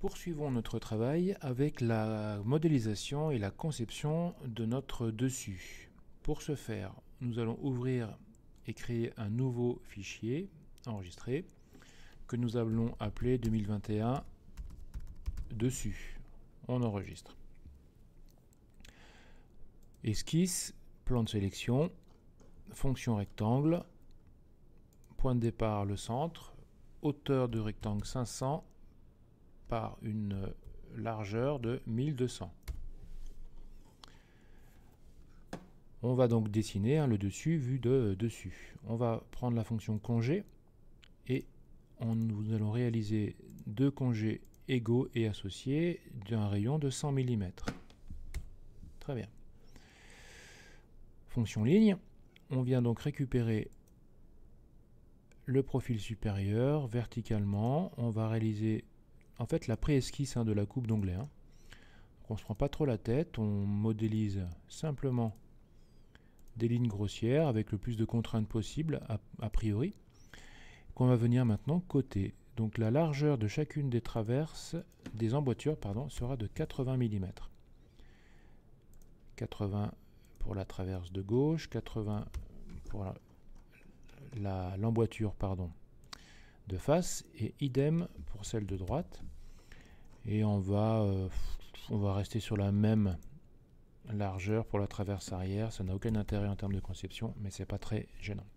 Poursuivons notre travail avec la modélisation et la conception de notre dessus. Pour ce faire, nous allons ouvrir et créer un nouveau fichier enregistré que nous allons appeler 2021 dessus. On enregistre. Esquisse, plan de sélection, fonction rectangle, point de départ le centre, hauteur de rectangle 500 par une largeur de 1200. On va donc dessiner le dessus vu de dessus. On va prendre la fonction congé et nous allons réaliser deux congés égaux et associés d'un rayon de 100 mm. Très bien. Fonction ligne, on vient donc récupérer le profil supérieur verticalement. On va réaliser en fait la pré-esquisse de la coupe d'onglet. On ne se prend pas trop la tête, on modélise simplement des lignes grossières avec le plus de contraintes possible a priori, qu'on va venir maintenant coter. Donc la largeur de chacune des traverses, des emboîtures, sera de 80 mm. 80 pour la traverse de gauche, 80 pour l'emboîture de face, et idem pour celle de droite. Et on va rester sur la même largeur pour la traverse arrière. Ça n'a aucun intérêt en termes de conception, mais c'est pas très gênant.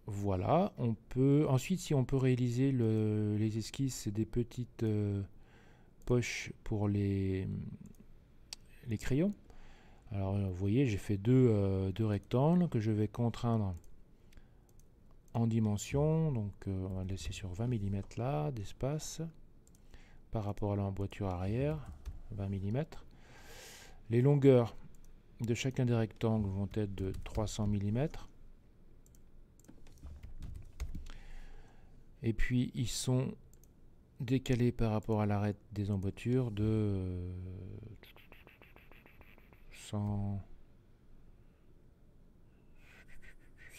Voilà, ensuite si on peut réaliser les esquisses, c'est des petites poches pour les crayons. Alors vous voyez, j'ai fait deux rectangles que je vais contraindre en dimension. Donc on va laisser sur 20 mm là d'espace par rapport à l'emboîture arrière, 20 mm. Les longueurs de chacun des rectangles vont être de 300 mm. Et puis ils sont décalés par rapport à l'arête des emboîtures de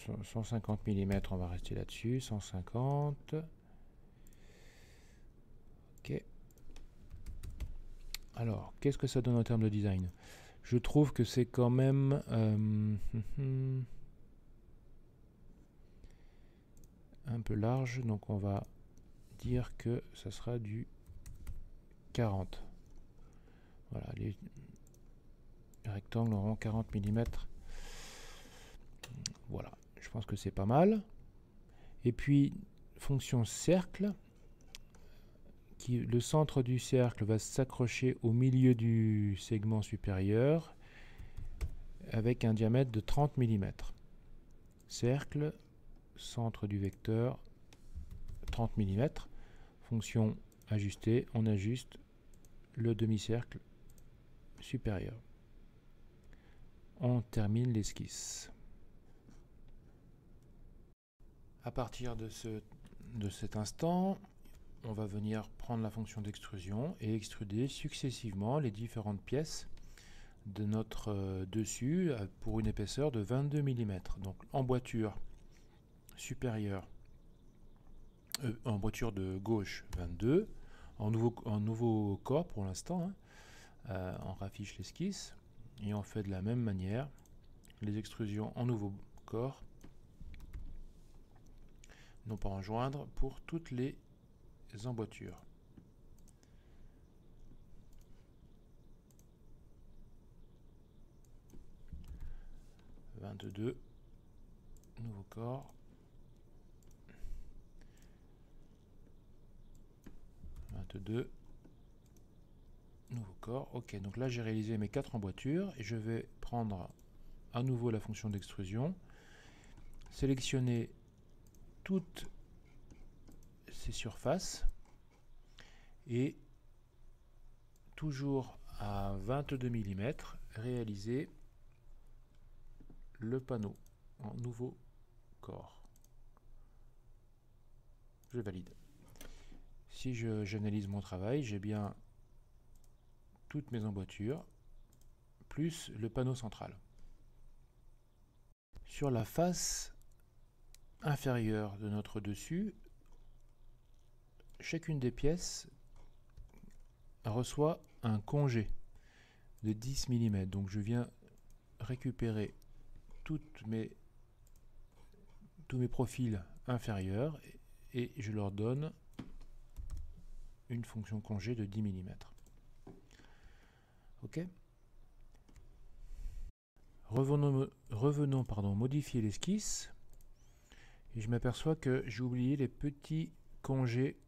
150 mm, on va rester là-dessus, 150. Ok. Alors, qu'est-ce que ça donne en termes de design? Je trouve que c'est quand même un peu large, donc on va dire que ça sera du 40. Voilà, les rectangles auront 40 mm. Voilà, je pense que c'est pas mal. Et puis, fonction cercle, le centre du cercle va s'accrocher au milieu du segment supérieur avec un diamètre de 30 mm. Cercle, centre du vecteur, 30 mm. Fonction ajustée, on ajuste le demi-cercle supérieur. On termine l'esquisse. À partir de cet instant, on va venir prendre la fonction d'extrusion et extruder successivement les différentes pièces de notre dessus pour une épaisseur de 22 mm. Donc emboîture supérieure, emboîture de gauche 22, en nouveau corps pour l'instant. On raffiche l'esquisse et on fait de la même manière les extrusions en nouveau corps, non pas en joindre, pour toutes les emboîtures. « 22, nouveau corps. 22, nouveau corps. Ok, donc là j'ai réalisé mes 4 emboîtures et je vais prendre à nouveau la fonction d'extrusion, sélectionner toutes ces surfaces et toujours à 22 mm réaliser le panneau en nouveau corps. Je valide. Si j'analyse mon travail, j'ai bien toutes mes emboîtures plus le panneau central. Sur la face inférieure de notre dessus, chacune des pièces reçoit un congé de 10 mm. Donc je viens récupérer tous mes profils inférieurs et je leur donne une fonction congé de 10 mm. Ok. Revenons modifier l'esquisse. Et je m'aperçois que j'ai oublié les petits congés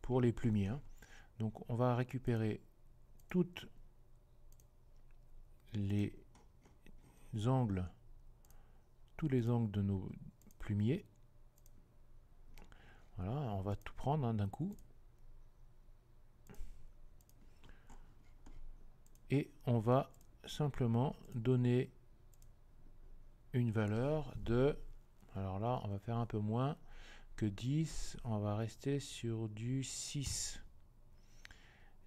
pour les plumiers. Hein. Donc on va récupérer toutes les angles, tous les angles de nos plumiers. Voilà, on va tout prendre hein, d'un coup. Et on va simplement donner une valeur de, alors là on va faire un peu moins que 10, on va rester sur du 6,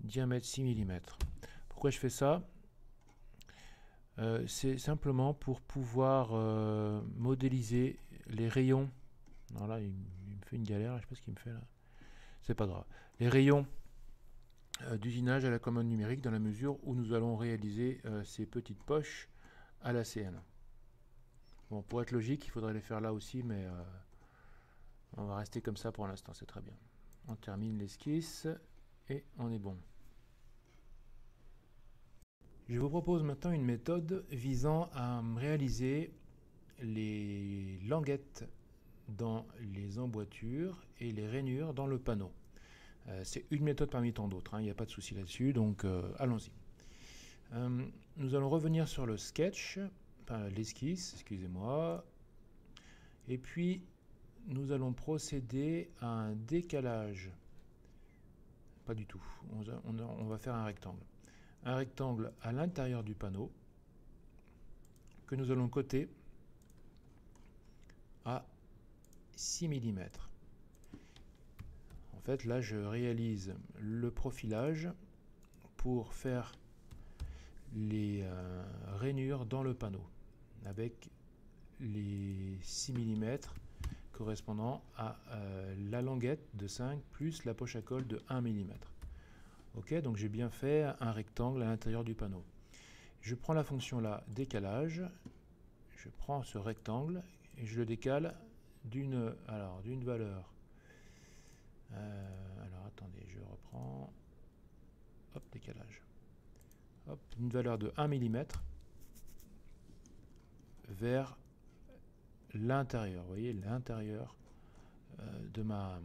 diamètre 6 mm. Pourquoi je fais ça? C'est simplement pour pouvoir modéliser les rayons. Alors là il me fait une galère, je sais pas ce qu'il me fait là, c'est pas grave. Les rayons d'usinage à la commande numérique dans la mesure où nous allons réaliser ces petites poches à la CN. Bon, pour être logique, il faudrait les faire là aussi, mais on va rester comme ça pour l'instant, c'est très bien. On termine l'esquisse et on est bon. Je vous propose maintenant une méthode visant à réaliser les languettes dans les emboîtures et les rainures dans le panneau. C'est une méthode parmi tant d'autres, hein, il n'y a pas de souci là-dessus, donc allons-y. Nous allons revenir sur le sketch, enfin l'esquisse, excusez-moi, et puis nous allons procéder à un décalage. Pas du tout, on va faire un rectangle. Un rectangle à l'intérieur du panneau que nous allons coter à 6 mm. En fait, là, je réalise le profilage pour faire les rainures dans le panneau avec les 6 mm correspondant à la languette de 5 plus la poche à colle de 1 mm. Ok, donc j'ai bien fait un rectangle à l'intérieur du panneau. Je prends la fonction là, décalage, je prends ce rectangle et je le décale d'une valeur. Alors attendez, je reprends. Hop, décalage. Hop, une valeur de 1 mm vers l'intérieur. Vous voyez, l'intérieur de ma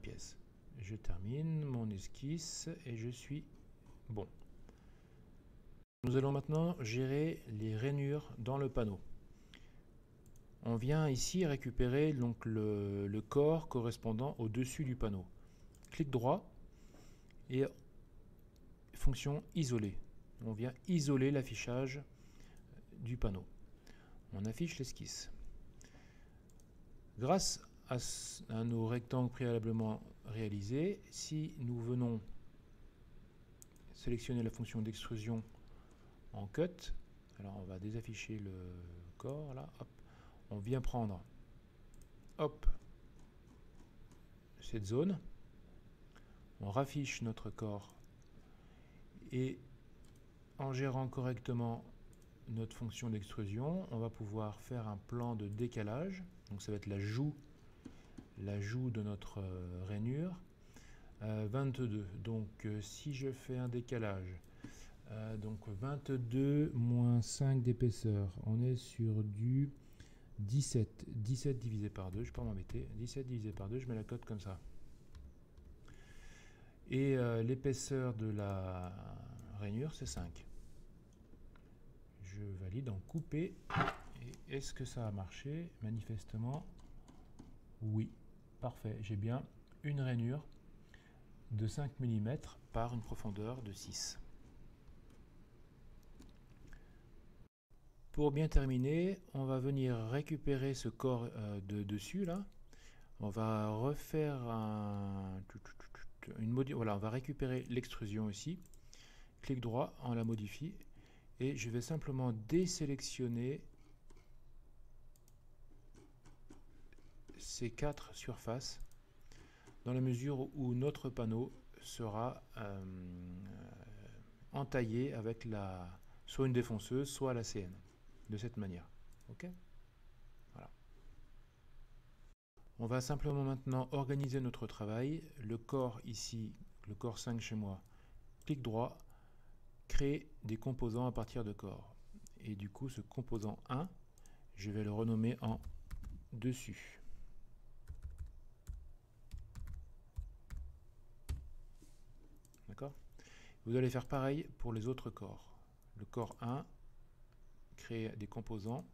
pièce. Je termine mon esquisse et je suis bon. Nous allons maintenant gérer les rainures dans le panneau. On vient ici récupérer donc le corps correspondant au-dessus du panneau. Clic droit et fonction isoler. On vient isoler l'affichage du panneau. On affiche l'esquisse. Grâce à nos rectangles préalablement réalisés, si nous venons sélectionner la fonction d'extrusion en cut, alors on va désafficher le corps là, hop, on vient prendre hop cette zone, on raffiche notre corps et en gérant correctement notre fonction d'extrusion, on va pouvoir faire un plan de décalage, donc ça va être la joue de notre rainure. 22, donc si je fais un décalage, donc 22 moins 5 d'épaisseur, on est sur du 17 divisé par 2, je ne vais pas m'embêter, 17 divisé par 2, je mets la cote comme ça. Et l'épaisseur de la rainure, c'est 5. Je valide en couper. Et est-ce que ça a marché? Manifestement, oui. Parfait, j'ai bien une rainure de 5 mm par une profondeur de 6. Pour bien terminer, on va venir récupérer ce corps de dessus là. On va refaire voilà, on va récupérer l'extrusion aussi. Clic droit, on la modifie et je vais simplement désélectionner ces 4 surfaces dans la mesure où notre panneau sera entaillé avec soit une défonceuse, soit la CN, de cette manière. Ok ? Voilà. On va simplement maintenant organiser notre travail. Le corps ici, le corps 5 chez moi, clic droit, créer des composants à partir de corps. Et du coup, ce composant 1, je vais le renommer en dessus. D'accord ? Vous allez faire pareil pour les autres corps. Le corps 1, créer des composants.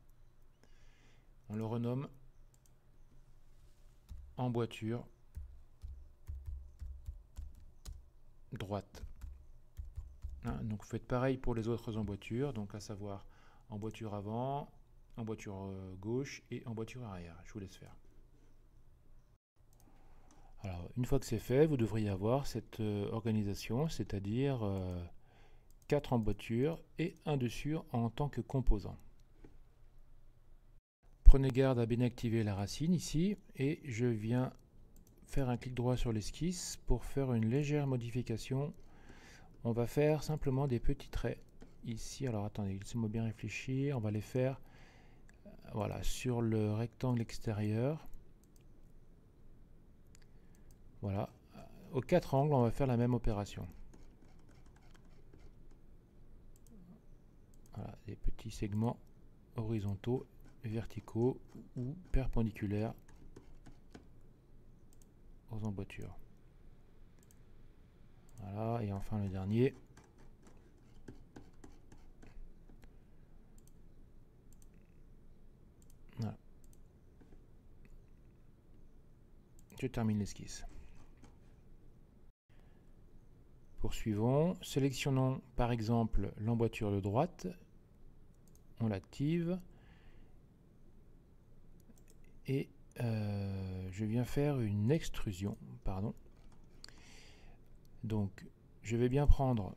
On le renomme emboîture droite. Hein, donc vous faites pareil pour les autres emboîtures, donc à savoir emboîture avant, emboîture gauche et emboîture arrière. Je vous laisse faire. Alors, une fois que c'est fait, vous devriez avoir cette organisation, c'est-à-dire 4 emboîtures et un dessus en tant que composant. Prenez garde à bien activer la racine ici et je viens faire un clic droit sur l'esquisse pour faire une légère modification. On va faire simplement des petits traits ici. Alors attendez, laissez-moi bien réfléchir. On va les faire voilà, sur le rectangle extérieur. Voilà. Aux 4 angles, on va faire la même opération. Voilà, des petits segments horizontaux, verticaux ou perpendiculaires aux emboîtures. Voilà, et enfin le dernier. Voilà. Je termine l'esquisse. Poursuivons, sélectionnons par exemple l'emboîture de droite, on l'active et je viens faire une extrusion, pardon. Donc je vais bien prendre,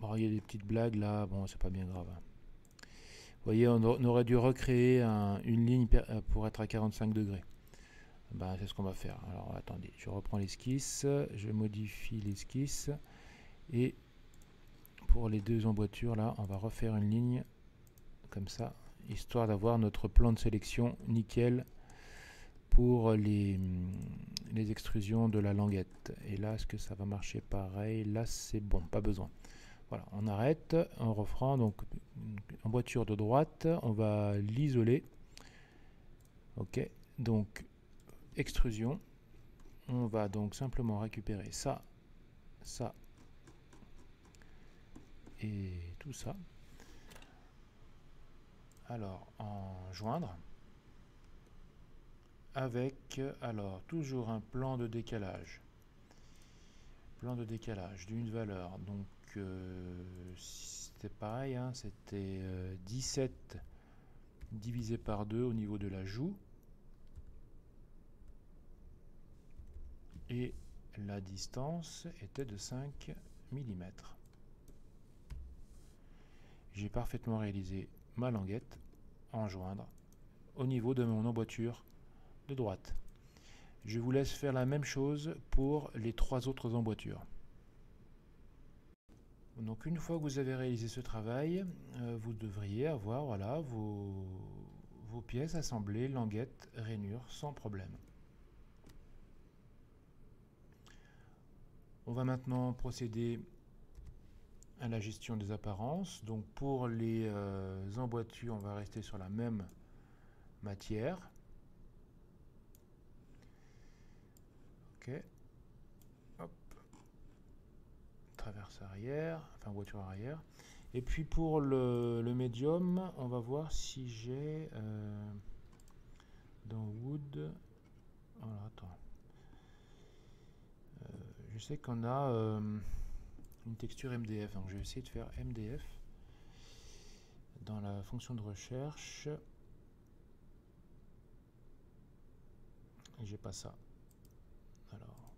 bon, il y a des petites blagues là, bon c'est pas bien grave. Vous voyez, on aurait dû recréer une ligne pour être à 45 degrés. Ben, c'est ce qu'on va faire. Alors attendez, je reprends l'esquisse, je modifie l'esquisse et pour les deux emboîtures là, on va refaire une ligne comme ça, histoire d'avoir notre plan de sélection nickel pour les extrusions de la languette. Et là, est-ce que ça va marcher pareil? Là, c'est bon, pas besoin. Voilà, on arrête, on reprend donc emboîture de droite, on va l'isoler. Ok, donc extrusion. On va donc simplement récupérer ça, ça et tout ça. Alors, en joindre avec, alors, toujours un plan de décalage. Plan de décalage d'une valeur. Donc, c'était pareil, hein, c'était 17 divisé par 2 au niveau de la joue. Et la distance était de 5 mm. J'ai parfaitement réalisé ma languette en joindre au niveau de mon emboîture de droite. Je vous laisse faire la même chose pour les 3 autres emboîtures. Donc une fois que vous avez réalisé ce travail, vous devriez avoir voilà, vos pièces assemblées, languettes, rainures, sans problème. On va maintenant procéder à la gestion des apparences. Donc pour les emboîtures, on va rester sur la même matière. Ok. Hop. Traverse arrière, enfin voiture arrière. Et puis pour le médium, on va voir si j'ai dans Wood. Alors attends. Je sais qu'on a une texture MDF, donc je vais essayer de faire MDF dans la fonction de recherche. Et j'ai pas ça. Alors.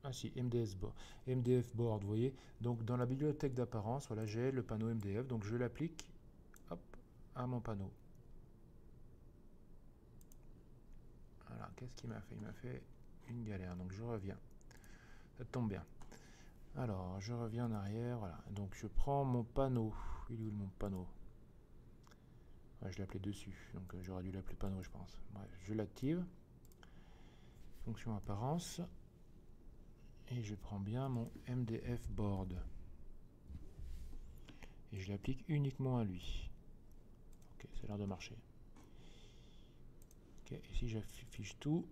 Ah si, MDF board, vous voyez. Donc dans la bibliothèque d'apparence, voilà, j'ai le panneau MDF, donc je l'applique, hop, à mon panneau. Voilà, qu'est-ce qu'il m'a fait? Il m'a fait une galère, donc je reviens. Ça tombe bien. Alors, je reviens en arrière, voilà. Donc je prends mon panneau. Il est où mon panneau? Ouais, je l'appelais dessus, donc j'aurais dû l'appeler panneau, je pense. Bref, je l'active. Fonction apparence. Et je prends bien mon MDF board. Et je l'applique uniquement à lui. Ok, ça a l'air de marcher. Ok, et si j'affiche tout,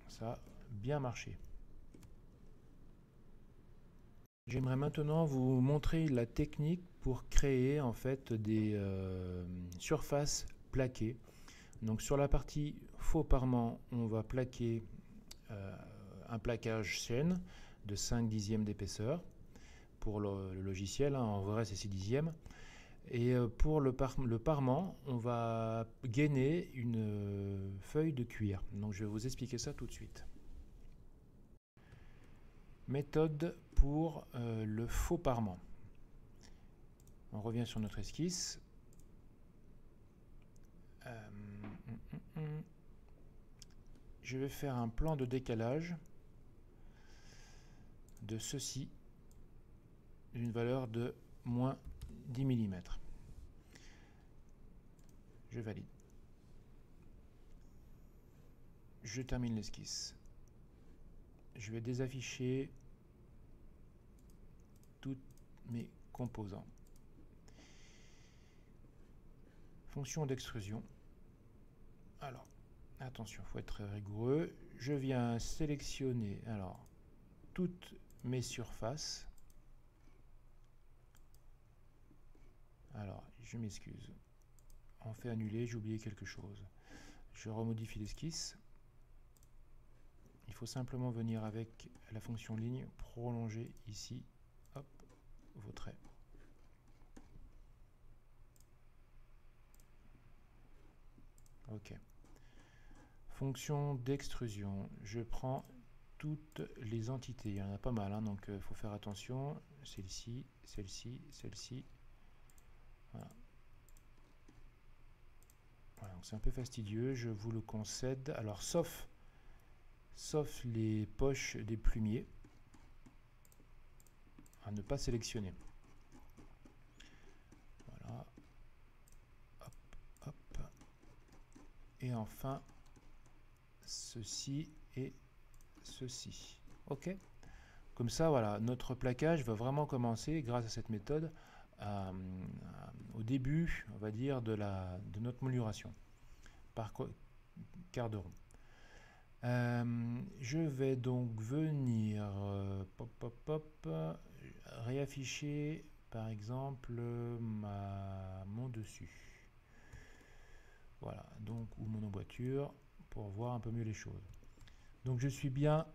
ça a bien marché. J'aimerais maintenant vous montrer la technique pour créer en fait des surfaces plaquées. Donc sur la partie faux parement, on va plaquer un plaquage chaîne de 5 dixièmes d'épaisseur pour le logiciel, hein, en vrai c'est 6 dixièmes. Et pour le parement, on va gainer une feuille de cuir. Donc je vais vous expliquer ça tout de suite. Méthode pour le faux parement. On revient sur notre esquisse. Je vais faire un plan de décalage de ceci, d'une valeur de moins 10 mm. Je valide. Je termine l'esquisse. Je vais désafficher tous mes composants. Fonction d'extrusion. Alors, attention, il faut être très rigoureux. Je viens sélectionner toutes mes surfaces. Alors, je m'excuse. On fait annuler, j'ai oublié quelque chose. Je remodifie l'esquisse. Il faut simplement venir avec la fonction ligne, prolonger ici, hop, vos traits. Ok. Fonction d'extrusion, je prends toutes les entités, il y en a pas mal, hein, donc il faut faire attention. Celle-ci, celle-ci, celle-ci. Voilà. Voilà, donc c'est un peu fastidieux, je vous le concède. Alors sauf les poches des plumiers, à ne pas sélectionner. Voilà. Hop, hop. Et enfin, ceci et ceci. Ok. Comme ça, voilà, notre plaquage va vraiment commencer, grâce à cette méthode, au début, on va dire, de notre mouluration, par quart de rond. Je vais donc venir réafficher par exemple mon dessus, voilà, donc, ou mon emboîture, pour voir un peu mieux les choses. Donc je suis bien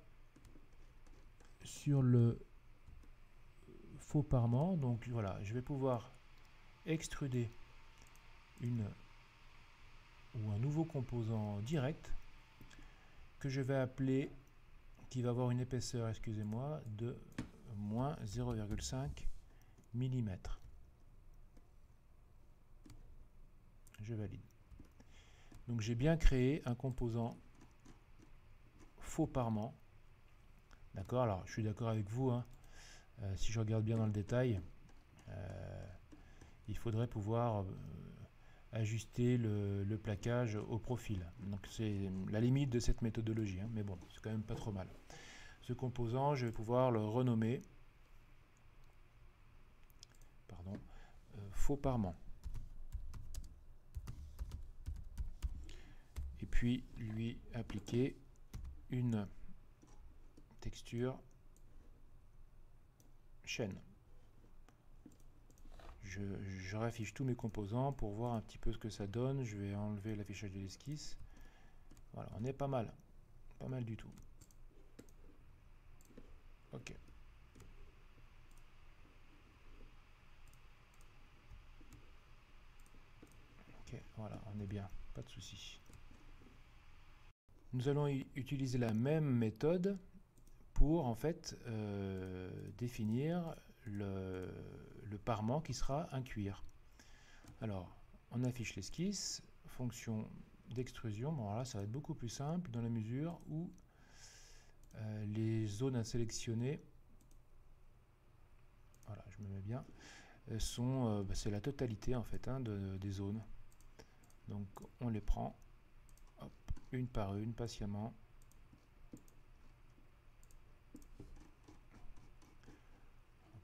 sur le faux parement, donc voilà, je vais pouvoir extruder un nouveau composant direct que je vais appeler, qui va avoir une épaisseur, excusez-moi, de moins 0,5 mm. Je valide. Donc j'ai bien créé un composant faux parement. D'accord, alors je suis d'accord avec vous, hein. Si je regarde bien dans le détail, il faudrait pouvoir ajuster le plaquage au profil. Donc c'est la limite de cette méthodologie, hein, mais bon, c'est quand même pas trop mal. Ce composant, je vais pouvoir le renommer, pardon, faux parement. Et puis lui appliquer une texture chaîne. Je réaffiche tous mes composants pour voir un petit peu ce que ça donne. Je vais enlever l'affichage de l'esquisse. Voilà, on est pas mal du tout. Ok. Ok, voilà, on est bien, pas de souci. Nous allons utiliser la même méthode pour en fait définir le parement qui sera un cuir. Alors, on affiche l'esquisse, fonction d'extrusion. Bon, là, ça va être beaucoup plus simple dans la mesure où les zones à sélectionner, voilà, je me mets bien, sont, c'est la totalité en fait des zones. Donc, on les prend hop, une par une, patiemment.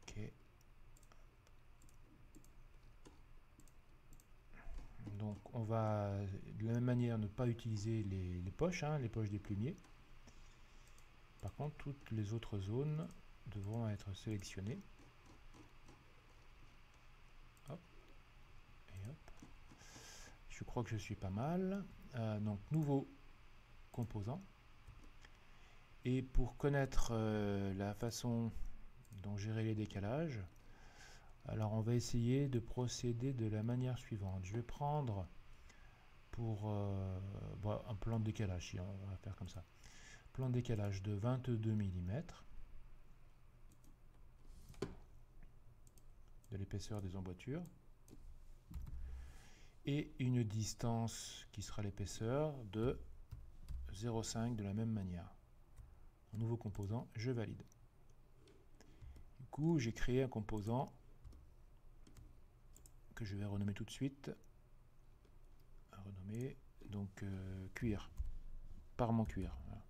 Ok. Donc on va de la même manière ne pas utiliser les poches, les poches des plumiers. Par contre, toutes les autres zones devront être sélectionnées. Hop, et hop. Je crois que je suis pas mal. Donc nouveau composant. Et pour connaître la façon dont gérer les décalages, alors on va essayer de procéder de la manière suivante. Je vais prendre pour un plan de décalage, si on va faire comme ça. Plan de décalage de 22 mm de l'épaisseur des emboîtures et une distance qui sera l'épaisseur de 0,5 de la même manière. Un nouveau composant, je valide. Du coup, j'ai créé un composant que je vais renommer tout de suite. Renommer donc cuir, parement cuir. Voilà.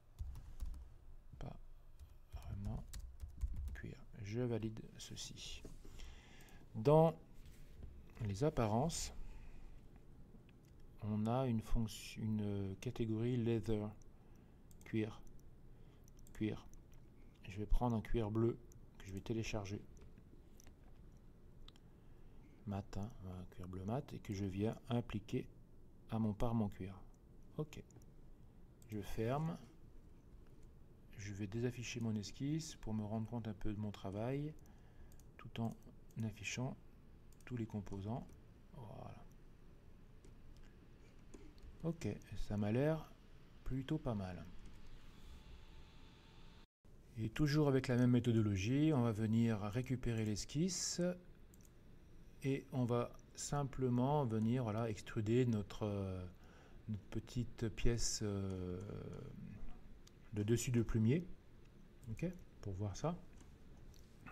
Pas vraiment cuir. Je valide ceci. Dans les apparences, on a une catégorie leather, cuir. Je vais prendre un cuir bleu que je vais télécharger. Mat, un cuir bleu mat, et que je viens appliquer à mon parement cuir. Ok. Je ferme. Je vais désafficher mon esquisse pour me rendre compte un peu de mon travail, tout en affichant tous les composants. Voilà. Ok, ça m'a l'air plutôt pas mal. Et toujours avec la même méthodologie, on va venir récupérer l'esquisse et on va simplement venir extruder notre petite pièce de dessus de plumier. Ok, pour voir ça.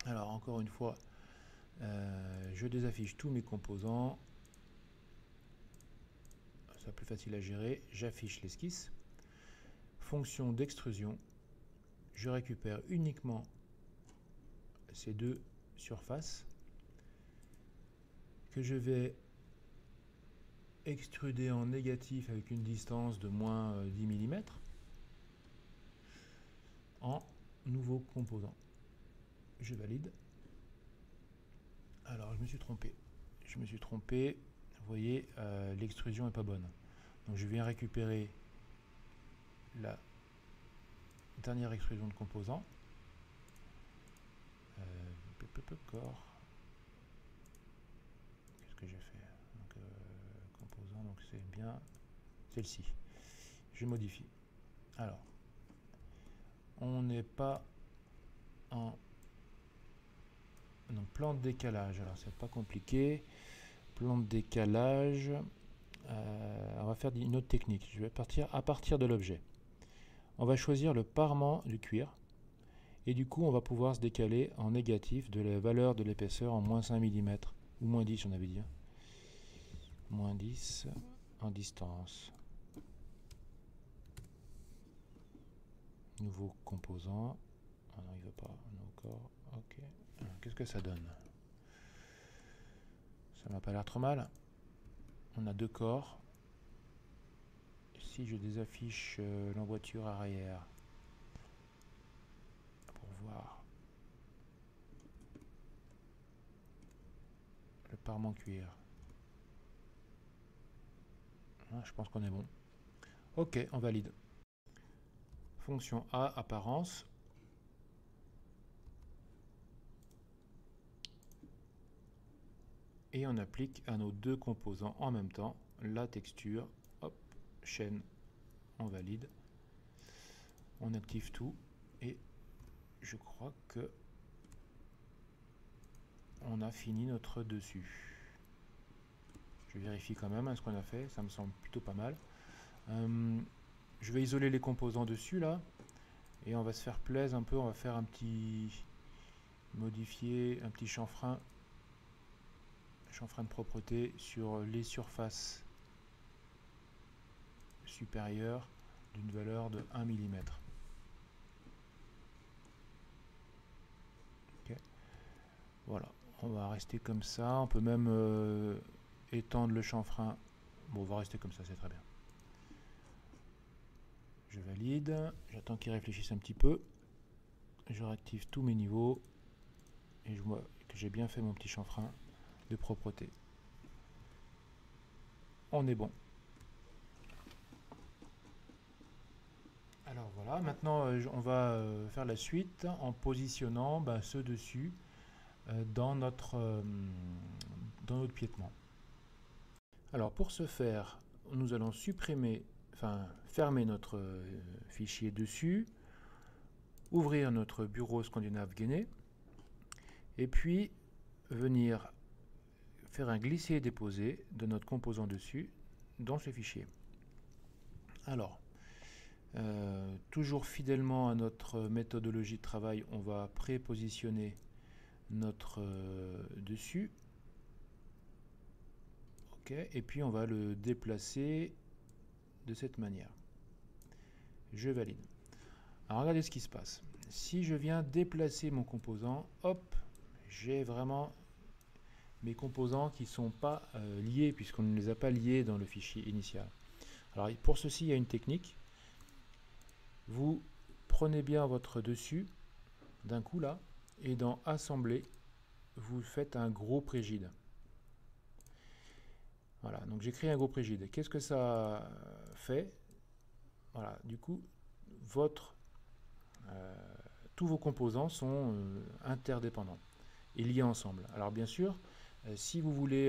Alors encore une fois, je désaffiche tous mes composants. C'est plus facile à gérer. J'affiche l'esquisse. Fonction d'extrusion. Je récupère uniquement ces deux surfaces que je vais extruder en négatif avec une distance de moins 10 mm en nouveau composant. Je valide. Alors je me suis trompé. Vous voyez, l'extrusion n'est pas bonne. Donc je viens récupérer la dernière extrusion de composant. Corps. Qu'est-ce que j'ai fait? Donc, composant, donc c'est bien celle-ci. Je modifie. Alors, on n'est pas en donc plan de décalage. Alors c'est pas compliqué. Plan de décalage. On va faire une autre technique. Je vais partir à partir de l'objet. On va choisir le parement du cuir. Et du coup, on va pouvoir se décaler en négatif de la valeur de l'épaisseur en moins 5 mm. Ou moins 10, on avait dit. Moins 10 en distance. Nouveau composant. Ah non, il ne veut pas. Encore. Ok. Qu'est-ce que ça donne? Ça m'a pas l'air trop mal. On a deux corps. Si je désaffiche l'emboîture arrière pour voir le parement cuir. Ah, je pense qu'on est bon. Ok, on valide. Fonction A, apparence. Et on applique à nos deux composants en même temps la texture. Hop, chaîne, on valide. On active tout et je crois que on a fini notre dessus. Je vérifie quand même ce qu'on a fait, ça me semble plutôt pas mal. Je vais isoler les composants dessus là, et on va se faire plaisir un peu, on va faire un petit modifier, un petit chanfrein de propreté sur les surfaces supérieures d'une valeur de 1 mm. Okay. Voilà, on va rester comme ça, on peut même étendre le chanfrein. Bon, on va rester comme ça, c'est très bien. Je valide, j'attends qu'il réfléchisse un petit peu. Je réactive tous mes niveaux et je vois que j'ai bien fait mon petit chanfrein de propreté. On est bon. Alors voilà, maintenant on va faire la suite en positionnant ce dessus dans notre piétement. Alors pour ce faire, nous allons fermer notre fichier dessus, ouvrir notre bureau Scandinave Gainé et puis venir faire un glisser et déposer de notre composant dessus dans ce fichier. Alors, toujours fidèlement à notre méthodologie de travail, on va prépositionner notre dessus. Ok, et puis on va le déplacer de cette manière. Je valide. Alors regardez ce qui se passe. Si je viens déplacer mon composant, hop, j'ai vraiment mes composants qui ne sont pas liés puisqu'on ne les a pas liés dans le fichier initial. Alors pour ceci, il y a une technique. Vous prenez bien votre dessus d'un coup là et dans Assembler, vous faites un groupe rigide. Voilà, donc j'ai créé un groupe rigide. Qu'est-ce que ça fait? Voilà, du coup, tous vos composants sont interdépendants et liés ensemble. Alors bien sûr, si vous voulez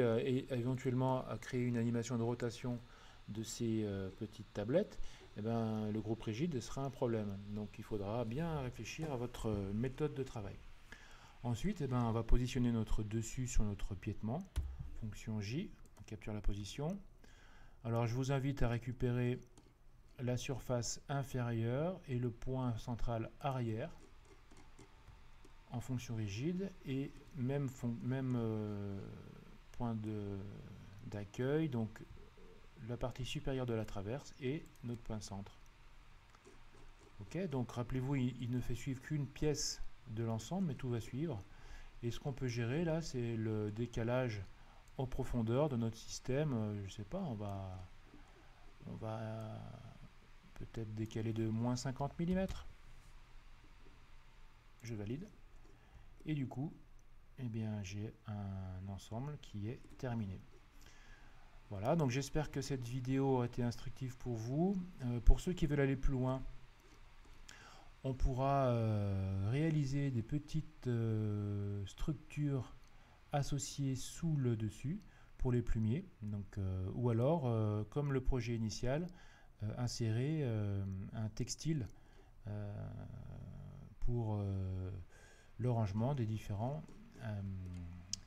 éventuellement créer une animation de rotation de ces petites tablettes, eh ben, le groupe rigide sera un problème. Donc il faudra bien réfléchir à votre méthode de travail. Ensuite, eh ben, on va positionner notre dessus sur notre piétement. Fonction J, on capture la position. Alors je vous invite à récupérer la surface inférieure et le point central arrière en fonction rigide et même point d'accueil, donc la partie supérieure de la traverse et notre point centre. Ok, donc rappelez-vous, il ne fait suivre qu'une pièce de l'ensemble, mais tout va suivre. Et ce qu'on peut gérer là, c'est le décalage en profondeur de notre système. Je sais pas, on va peut-être décaler de moins 50 mm. Je valide. Et du coup, eh bien, j'ai un ensemble qui est terminé. Voilà, donc j'espère que cette vidéo a été instructive pour vous. Pour ceux qui veulent aller plus loin, on pourra réaliser des petites structures associées sous le dessus pour les plumiers. Donc, ou alors, comme le projet initial, insérer un textile pour le rangement des différents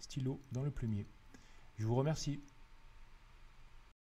stylos dans le plumier. Je vous remercie.